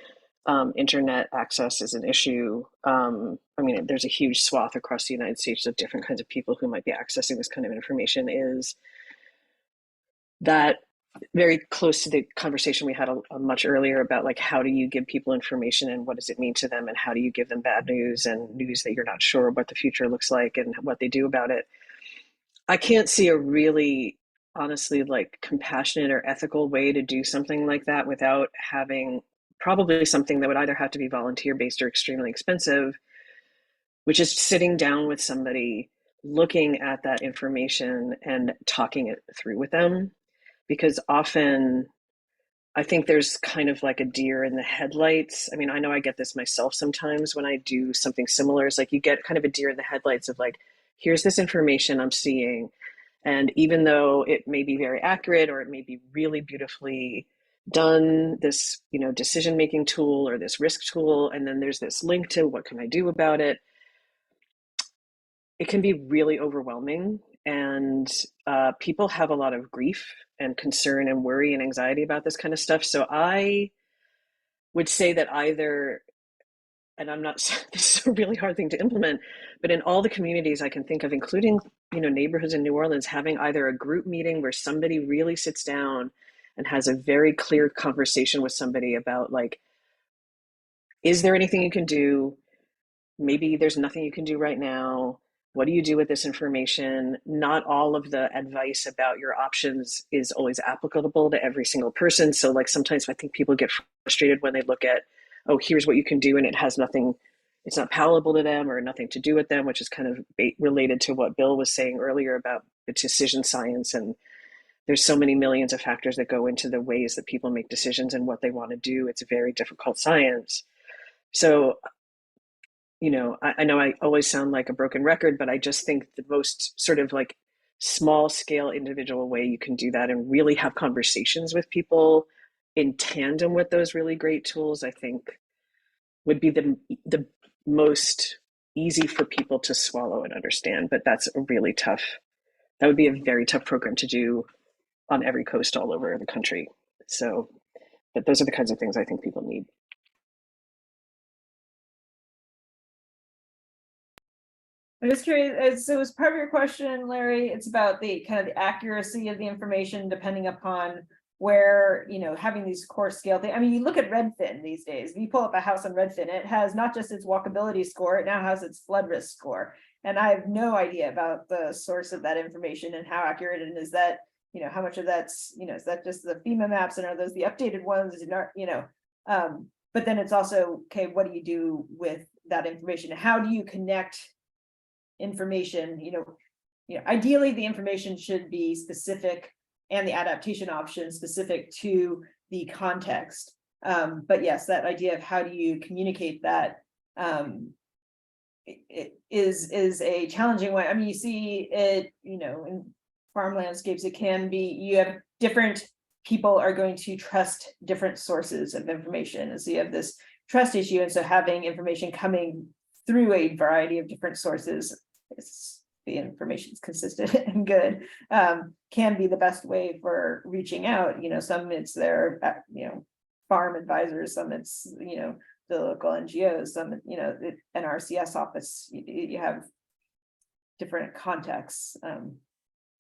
internet access is an issue. I mean, there's a huge swath across the United States of different kinds of people who might be accessing this kind of information. Is that very close to the conversation we had a much earlier about like, how do you give people information and what does it mean to them, and how do you give them bad news and news that you're not sure what the future looks like and what they do about it. I can't see a really, honestly, like compassionate or ethical way to do something like that without having probably something that would either have to be volunteer based or extremely expensive, which is sitting down with somebody, looking at that information and talking it through with them. Because often I think there's kind of like a deer in the headlights. I mean, I know I get this myself sometimes when I do something similar. It's like you get kind of a deer in the headlights of like, here's this information I'm seeing. And even though it may be very accurate or it may be really beautifully done, this, decision-making tool or this risk tool, and then there's this link to what can I do about it, it can be really overwhelming. And people have a lot of grief and concern and worry and anxiety about this kind of stuff. So I would say that either, and I'm not, this is a really hard thing to implement, but in all the communities I can think of, including, neighborhoods in New Orleans, having either a group meeting where somebody really sits down and has a very clear conversation with somebody about like, is there anything you can do? Maybe there's nothing you can do right now. What do you do with this information? Not all of the advice about your options is always applicable to every single person. So like sometimes I think people get frustrated when they look at, oh, here's what you can do, and it has nothing, it's not palatable to them or nothing to do with them, which is kind of related to what Bill was saying earlier about the decision science. And there's so many millions of factors that go into the ways that people make decisions and what they want to do. It's a very difficult science. So I know I always sound like a broken record, but I just think the most sort of like small scale individual way you can do that and really have conversations with people in tandem with those really great tools, I think would be the most easy for people to swallow and understand. But that's a really tough, that would be a very tough program to do on every coast all over the country. So, but those are the kinds of things I think people need. I'm just curious, so as part of your question, Larry, it's about the kind of the accuracy of the information depending upon where, having these core scale things. I mean, you look at Redfin these days, if you pull up a house on Redfin, it has not just its walkability score, it now has its flood risk score. And I have no idea about the source of that information and how accurate it is. That, how much of that's, is that just the FEMA maps, and are those the updated ones? But then it's also, okay, what do you do with that information? How do you connect information? Ideally the information should be specific and the adaptation option specific to the context. But yes, that idea of how do you communicate that it is a challenging way. I mean, you see it, in farm landscapes, it can be, you have different people are going to trust different sources of information. And so you have this trust issue. And so having information coming through a variety of different sources, the information is consistent and good, can be the best way for reaching out. Some it's their, farm advisors, some it's, the local NGOs, some, the NRCS office, you have different contexts.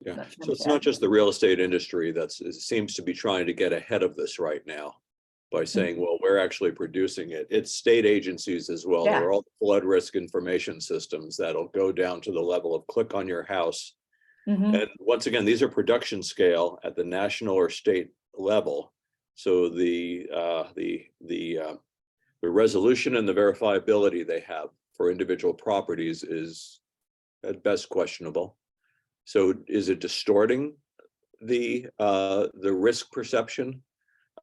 Yeah, so it's not just the real estate industry that seems to be trying to get ahead of this right now by saying, well, we're actually producing it. It's state agencies as well. Yeah. There are all the flood risk information systems that'll go down to the level of click on your house. And once again, these are production scale at the national or state level. So the resolution and the verifiability they have for individual properties is at best questionable. So is it distorting the risk perception?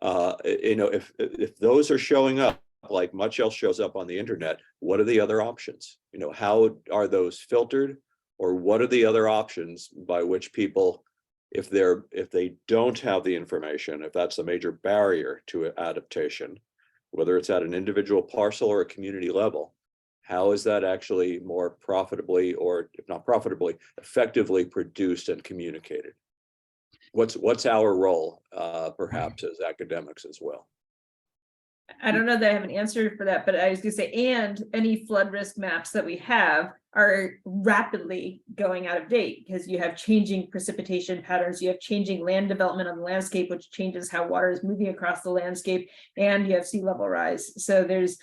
If those are showing up like much else shows up on the internet, what are the other options? How are those filtered, or what are the other options by which people, if they don't have the information, if that's a major barrier to adaptation, whether it's at an individual parcel or a community level, how is that actually more profitably, or if not profitably, effectively produced and communicated? What's our role, perhaps as academics as well? I don't know that I have an answer for that, but I was going to say, and any flood risk maps that we have are rapidly going out of date because you have changing precipitation patterns, you have changing land development on the landscape, which changes how water is moving across the landscape, and you have sea level rise. So there's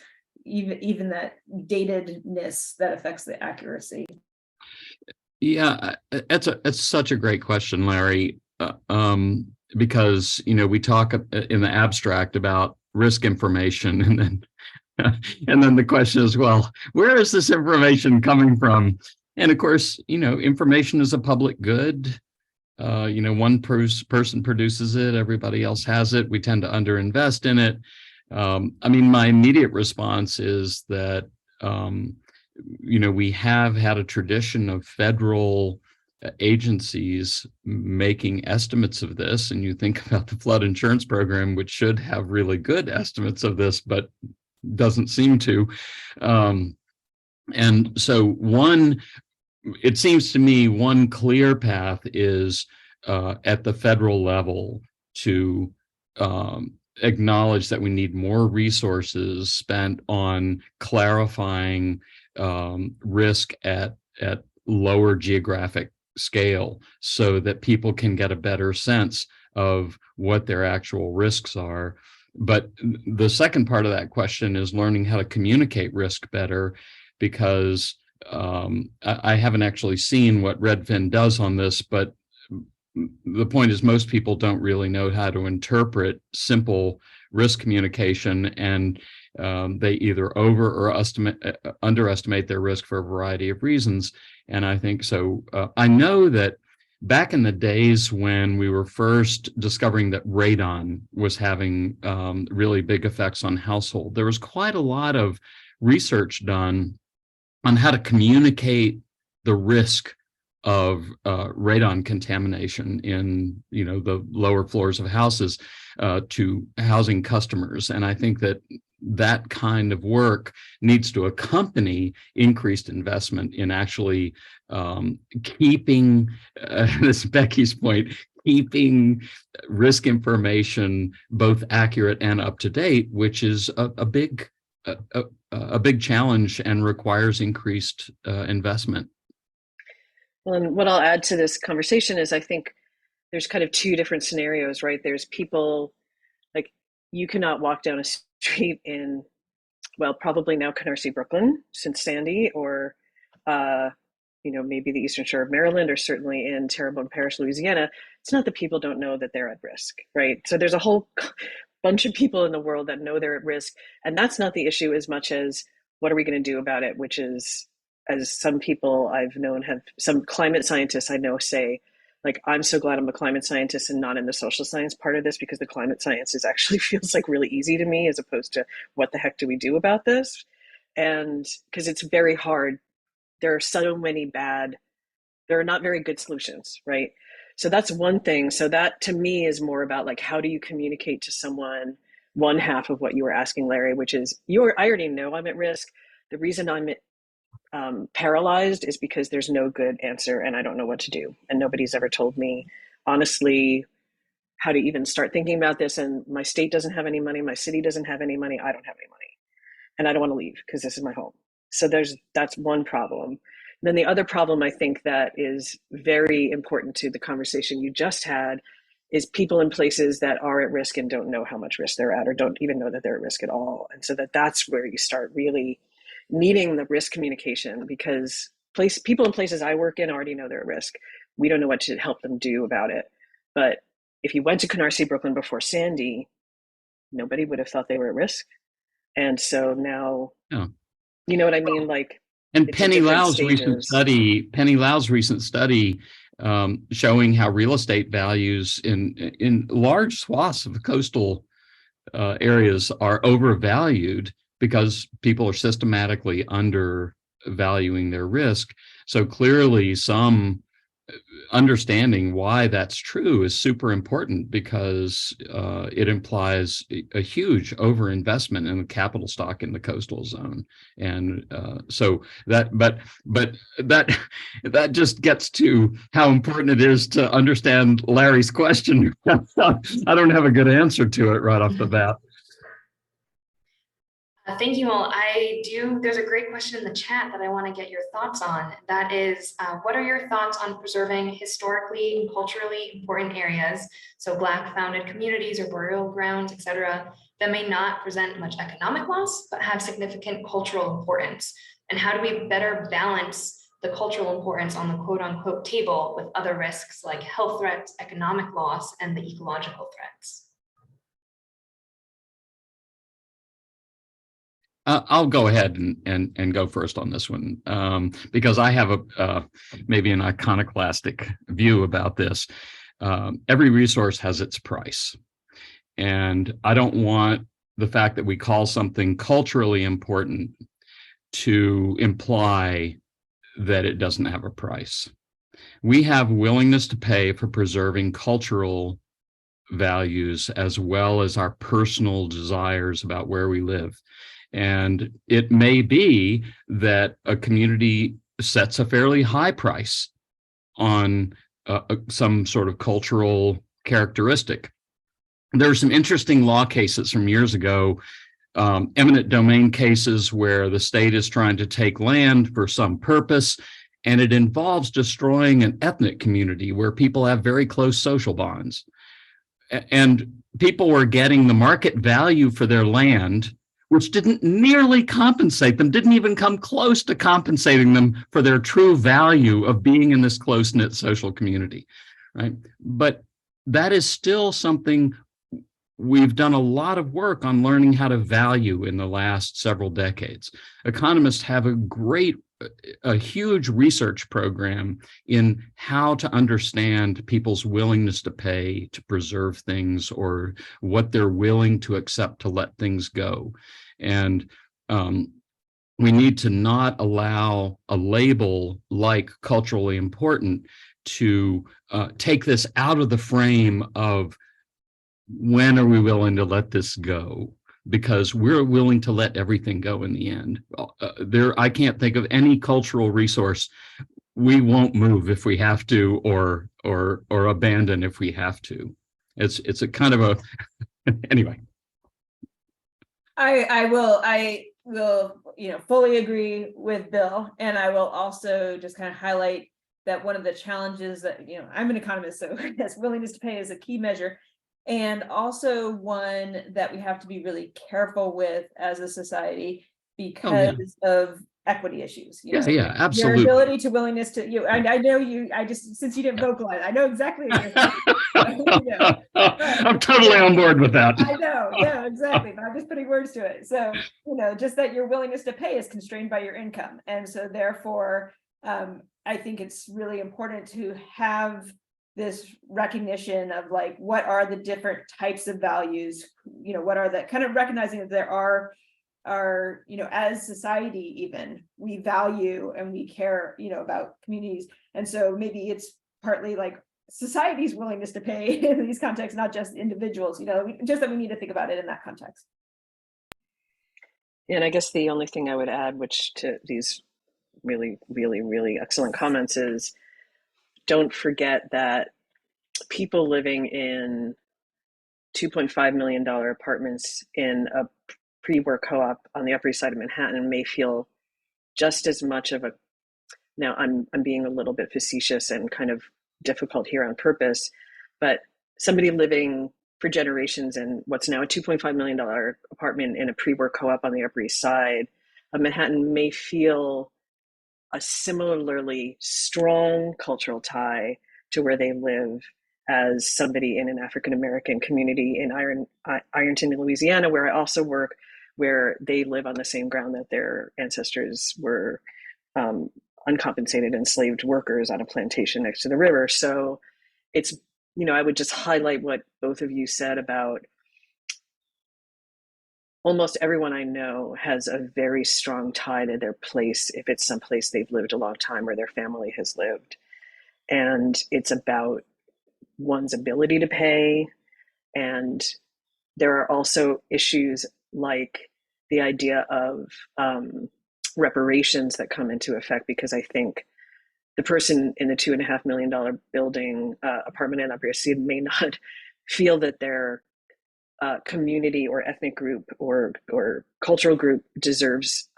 even that datedness that affects the accuracy. Yeah, it's such a great question, Larry, because, you know, we talk in the abstract about risk information, and then the question is, well, where is this information coming from? And of course, you know, information is a public good. You know, one person produces it, everybody else has it. We tend to underinvest in it. I mean, my immediate response is that, you know, we have had a tradition of federal agencies making estimates of this, and you think about the flood insurance program, which should have really good estimates of this, but doesn't seem to. And so it seems to me one clear path is at the federal level to acknowledge that we need more resources spent on clarifying risk at lower geographic scale so that people can get a better sense of what their actual risks are. But the second part of that question is learning how to communicate risk better, because I haven't actually seen what Redfin does on this, but the point is most people don't really know how to interpret simple risk communication, and they either underestimate their risk for a variety of reasons. And I think so. I know that back in the days when we were first discovering that radon was having really big effects on household, there was quite a lot of research done on how to communicate the risk of radon contamination in, you know, the lower floors of houses to housing customers. And I think that kind of work needs to accompany increased investment in actually keeping, this is Becky's point, keeping risk information both accurate and up to date, which is a big challenge and requires increased investment. Well, and what I'll add to this conversation is I think there's kind of two different scenarios, right? There's people, like, you cannot walk down a street in, well, probably now Canarsie, Brooklyn, since Sandy, or, you know, maybe the Eastern Shore of Maryland, or certainly in Terrebonne Parish, Louisiana. It's not that people don't know that they're at risk, right? So there's a whole bunch of people in the world that know they're at risk. And that's not the issue as much as what are we going to do about it, which is, as some people I've known have, some climate scientists I know say, like, I'm so glad I'm a climate scientist and not in the social science part of this, because the climate sciences actually feels like really easy to me, as opposed to what the heck do we do about this? And because it's very hard. There are so many there are not very good solutions, right? So that's one thing. So that to me is more about, like, how do you communicate to someone one half of what you were asking, Larry, which is I already know I'm at risk. The reason I'm paralyzed is because there's no good answer and I don't know what to do. And nobody's ever told me, honestly, how to even start thinking about this. And my state doesn't have any money. My city doesn't have any money. I don't have any money. And I don't want to leave because this is my home. So that's one problem. Then the other problem I think that is very important to the conversation you just had is people in places that are at risk and don't know how much risk they're at, or don't even know that they're at risk at all. And so that's where you start really needing the risk communication, because people in places I work in already know they're at risk. We don't know what to help them do about it. But if you went to Canarsie, Brooklyn before Sandy, nobody would have thought they were at risk. And so now, you know what I mean? Like, and Penny Lau's recent study showing how real estate values in large swaths of coastal areas are overvalued because people are systematically undervaluing their risk. So clearly some understanding why that's true is super important, because it implies a huge overinvestment in the capital stock in the coastal zone. And so that, but that just gets to how important it is to understand Larry's question. I don't have a good answer to it right off the bat. Thank you all. There's a great question in the chat that I want to get your thoughts on. That is, what are your thoughts on preserving historically and culturally important areas, so Black founded communities or burial grounds, etc., that may not present much economic loss, but have significant cultural importance? And how do we better balance the cultural importance on the quote unquote table with other risks like health threats, economic loss, and the ecological threats? I'll go ahead and go first on this one, because I have maybe an iconoclastic view about this. Every resource has its price, and I don't want the fact that we call something culturally important to imply that it doesn't have a price. We have willingness to pay for preserving cultural values as well as our personal desires about where we live. And it may be that a community sets a fairly high price on some sort of cultural characteristic. There are some interesting law cases from years ago, eminent domain cases where the state is trying to take land for some purpose, and it involves destroying an ethnic community where people have very close social bonds. And people were getting the market value for their land, which didn't nearly compensate them, didn't even come close to compensating them for their true value of being in this close-knit social community, right? But that is still something we've done a lot of work on learning how to value in the last several decades. Economists have a huge research program in how to understand people's willingness to pay to preserve things, or what they're willing to accept to let things go. And we need to not allow a label like culturally important to take this out of the frame of when are we willing to let this go, because we're willing to let everything go in the end. I can't think of any cultural resource we won't move if we have to, or abandon if we have to. It's a kind of a anyway. I will, fully agree with Bill. And I will also just kind of highlight that one of the challenges that, I'm an economist, so yes, willingness to pay is a key measure. And also one that we have to be really careful with as a society because of equity issues. Yeah, absolutely. Your ability to willingness to, I know you, since you didn't vocalize, I know exactly what you're saying. I'm totally on board with that. I know, yeah, exactly. But I'm just putting words to it. So, just that your willingness to pay is constrained by your income. And so therefore, I think it's really important to have this recognition of like, what are the different types of values, what are the kind of recognizing that there are, as society, even we value and we care, about communities. And so maybe it's partly like society's willingness to pay in these contexts, not just individuals, just that we need to think about it in that context. And I guess the only thing I would add, which to these really, really, really excellent comments, is don't forget that people living in $2.5 million apartments in a pre-war co-op on the Upper East Side of Manhattan may feel just as much of a, now I'm being a little bit facetious and kind of difficult here on purpose, but somebody living for generations in what's now a $2.5 million apartment in a pre-war co-op on the Upper East Side of Manhattan may feel a similarly strong cultural tie to where they live as somebody in an African-American community in Ironton, Louisiana, where I also work, where they live on the same ground that their ancestors were uncompensated enslaved workers on a plantation next to the river. So it's, I would just highlight what both of you said about almost everyone I know has a very strong tie to their place if it's someplace they've lived a long time or their family has lived. and it's about one's ability to pay. And there are also issues like the idea of reparations that come into effect, because I think the person in the $2.5 million building apartment in Upper East Side may not feel that their community or ethnic group or cultural group deserves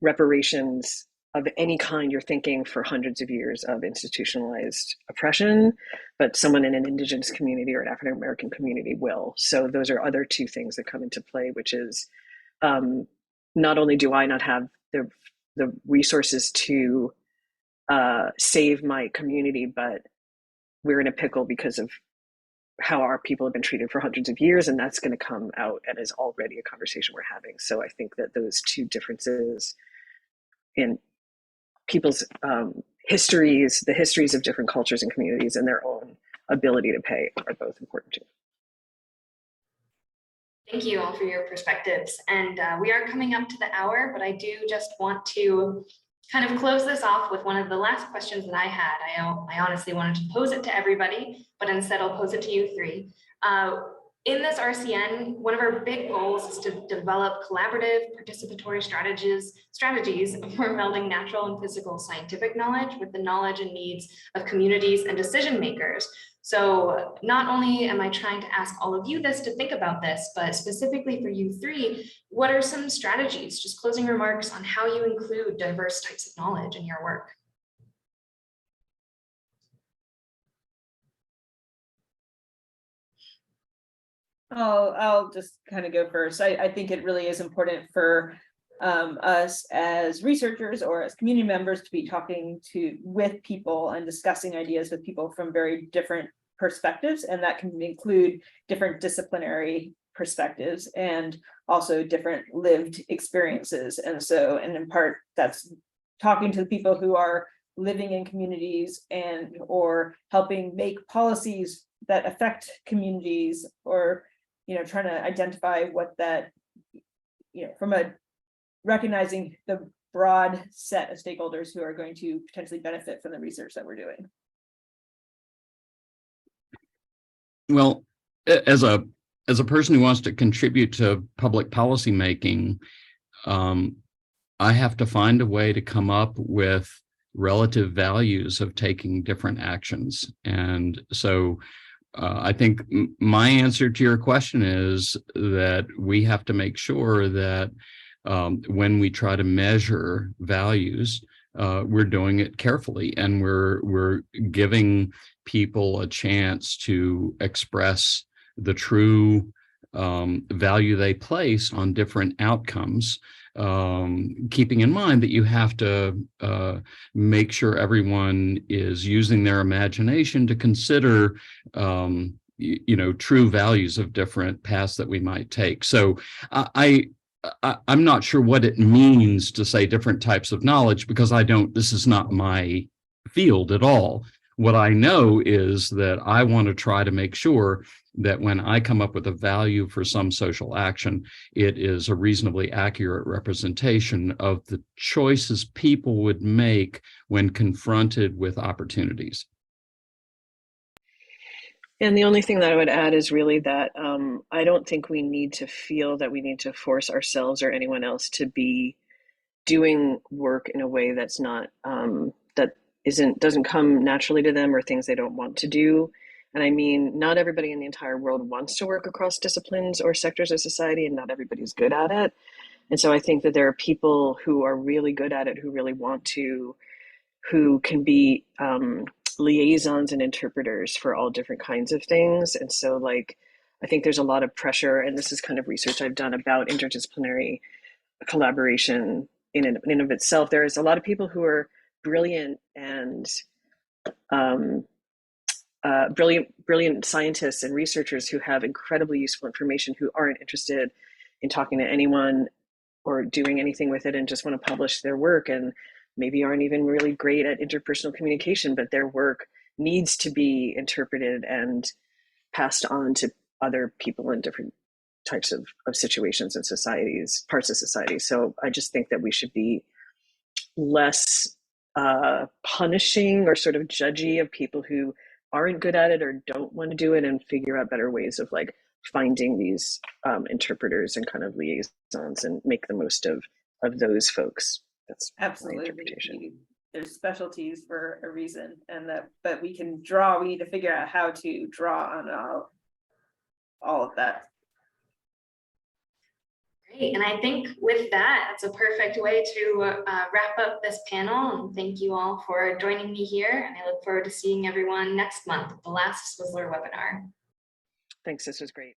reparations of any kind you're thinking for hundreds of years of institutionalized oppression, but someone in an indigenous community or an African American community will. So those are other two things that come into play, which is not only do I not have the resources to save my community, but we're in a pickle because of how our people have been treated for hundreds of years, and that's going to come out and is already a conversation we're having. So I think that those two differences in people's histories, the histories of different cultures and communities, and their own ability to pay are both important too. Thank you all for your perspectives. And we are coming up to the hour, but I do just want to kind of close this off with one of the last questions that I had. I honestly wanted to pose it to everybody, but instead I'll pose it to you three. In this RCN, one of our big goals is to develop collaborative participatory strategies for melding natural and physical scientific knowledge with the knowledge and needs of communities and decision makers. So not only am I trying to ask all of you this to think about this, but specifically for you three, what are some strategies, just closing remarks on how you include diverse types of knowledge in your work? I'll just kind of go first. I think it really is important for us as researchers or as community members to be talking with people and discussing ideas with people from very different perspectives, and that can include different disciplinary perspectives and also different lived experiences. And in part, that's talking to the people who are living in communities and or helping make policies that affect communities, or trying to identify what that, from a recognizing the broad set of stakeholders who are going to potentially benefit from the research that we're doing. Well, as a person who wants to contribute to public policy making, I have to find a way to come up with relative values of taking different actions. And so I think my answer to your question is that we have to make sure that when we try to measure values, we're doing it carefully, and we're giving people a chance to express the true value they place on different outcomes, keeping in mind that you have to make sure everyone is using their imagination to consider true values of different paths that we might take. So I'm not sure what it means to say different types of knowledge, because this is not my field at all. What I know is that I want to try to make sure that when I come up with a value for some social action, it is a reasonably accurate representation of the choices people would make when confronted with opportunities. And the only thing that I would add is really that I don't think we need to feel that we need to force ourselves or anyone else to be doing work in a way that's not doesn't come naturally to them, or things they don't want to do. And I mean, not everybody in the entire world wants to work across disciplines or sectors of society, and not everybody's good at it. And so I think that there are people who are really good at it, who really want to, who can be liaisons and interpreters for all different kinds of things. And so I think there's a lot of pressure, and this is kind of research I've done about interdisciplinary collaboration in and of itself. There is a lot of people who are brilliant and brilliant scientists and researchers who have incredibly useful information, who aren't interested in talking to anyone or doing anything with it, and just want to publish their work, and maybe aren't even really great at interpersonal communication, but their work needs to be interpreted and passed on to other people in different types of situations and societies, parts of society. So I just think that we should be less punishing or sort of judgy of people who aren't good at it or don't want to do it, and figure out better ways of like finding these interpreters and kind of liaisons and make the most of those folks. That's Absolutely. my interpretation. There's specialties for a reason, and but we can we need to figure out how to draw on all of that. Great, and I think with that, it's a perfect way to wrap up this panel. And thank you all for joining me here. And I look forward to seeing everyone next month at the last SWISLR webinar. Thanks, this was great.